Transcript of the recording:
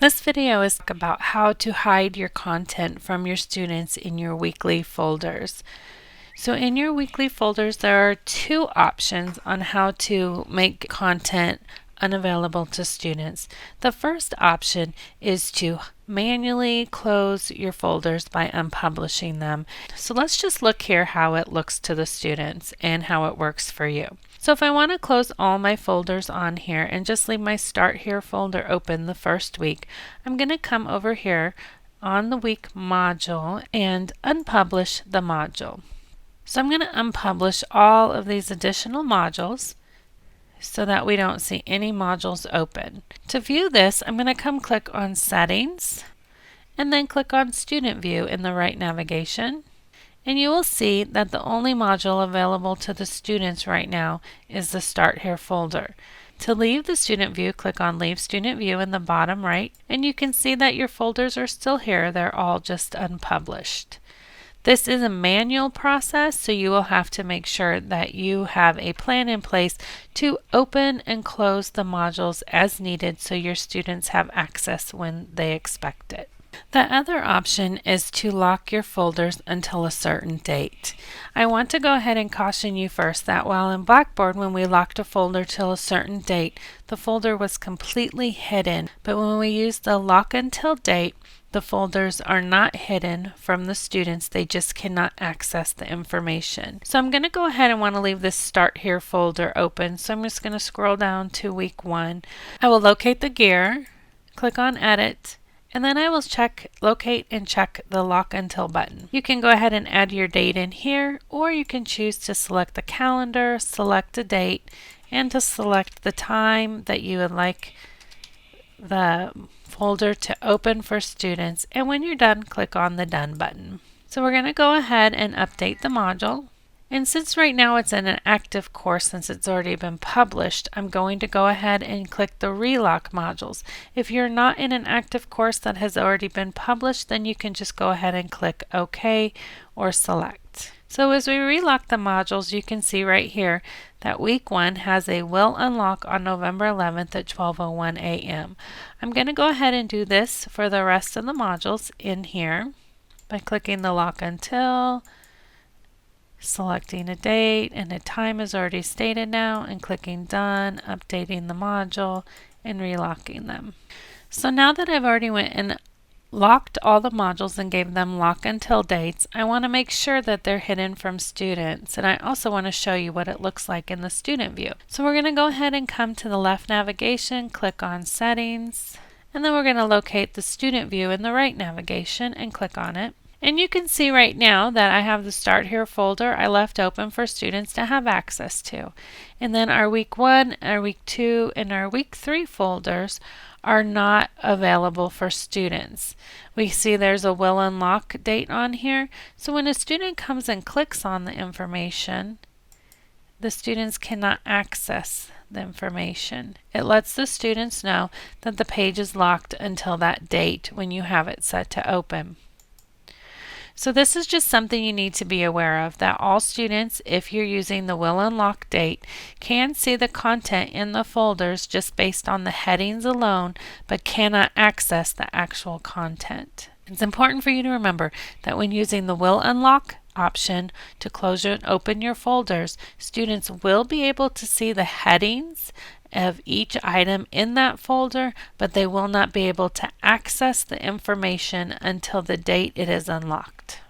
This video is about how to hide your content from your students in your weekly folders. So in your weekly folders, there are two options on how to make content unavailable to students. The first option is to manually close your folders by unpublishing them. So let's just look here how it looks to the students and how it works for you. So if I want to close all my folders on here and just leave my Start Here folder open the first week, I'm going to come over here on the week module and unpublish the module. So I'm going to unpublish all of these additional modules so that we don't see any modules open. To view this, I'm going to come click on Settings and then click on Student View in the right navigation. And you will see that the only module available to the students right now is the Start Here folder. To leave the student view, click on Leave Student View in the bottom right, and you can see that your folders are still here. They're all just unpublished. This is a manual process, so you will have to make sure that you have a plan in place to open and close the modules as needed so your students have access when they expect it. The other option is to lock your folders until a certain date. I want to go ahead and caution you first that while in Blackboard, when we locked a folder till a certain date, the folder was completely hidden. But when we use the lock until date, the folders are not hidden from the students. They just cannot access the information. So I'm going to go ahead and want to leave this Start Here folder open. So I'm just going to scroll down to week 1. I will locate the gear, click on Edit, and then I will locate and check the Lock Until button. You can go ahead and add your date in here, or you can choose to select the calendar, select a date, and to select the time that you would like the folder to open for students. And when you're done, click on the Done button. So we're going to go ahead and update the module. And since right now it's in an active course, since it's already been published, I'm going to go ahead and click the Relock modules. If you're not in an active course that has already been published, then you can just go ahead and click OK or Select. So as we relock the modules, you can see right here that week 1 has a will unlock on November 11th at 12:01 a.m. I'm going to go ahead and do this for the rest of the modules in here by clicking the Lock Until, selecting a date, and a time is already stated now, and clicking Done, updating the module, and relocking them. So now that I've already went and locked all the modules and gave them lock until dates, I want to make sure that they're hidden from students, and I also want to show you what it looks like in the student view. So we're going to go ahead and come to the left navigation, click on Settings, and then we're going to locate the student view in the right navigation and click on it. And you can see right now that I have the Start Here folder I left open for students to have access to. And then our week 1, our week 2, and our week 3 folders are not available for students. We see there's a will unlock date on here. So when a student comes and clicks on the information, the students cannot access the information. It lets the students know that the page is locked until that date when you have it set to open. So this is just something you need to be aware of, that all students, if you're using the will unlock date, can see the content in the folders just based on the headings alone, but cannot access the actual content. It's important for you to remember that when using the will unlock option to close and open your folders, students will be able to see the headings of each item in that folder, but they will not be able to access the information until the date it is unlocked.